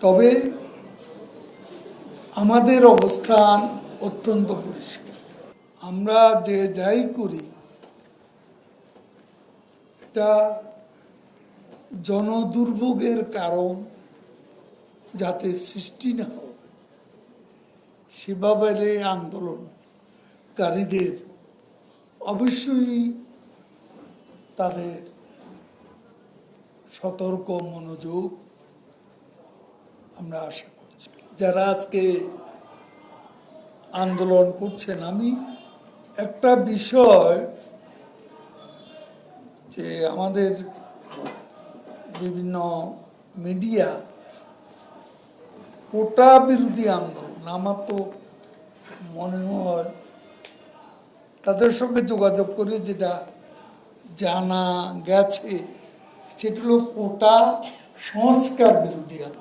তবে আমাদের অবস্থান অত্যন্ত পরিষ্কার। আমরা যে যাই করি এটা জনদুর্ভোগের কারণ যাতে সৃষ্টি না হয় সেভাবে আন্দোলনকারীদের অবশ্যই তাদের সতর্ক মনোযোগ আমরা আশা করছি। যারা আজকে আন্দোলন করছেন, আমি একটা বিষয় যে আমাদের বিভিন্ন মিডিয়া কোটা বিরোধী আন্দোলন, আমার তো মনে হয় তাদের সঙ্গে যোগাযোগ করে যেটা জানা গেছে সেটা হলো কোটা সংস্কার বিরোধী আন্দোলন।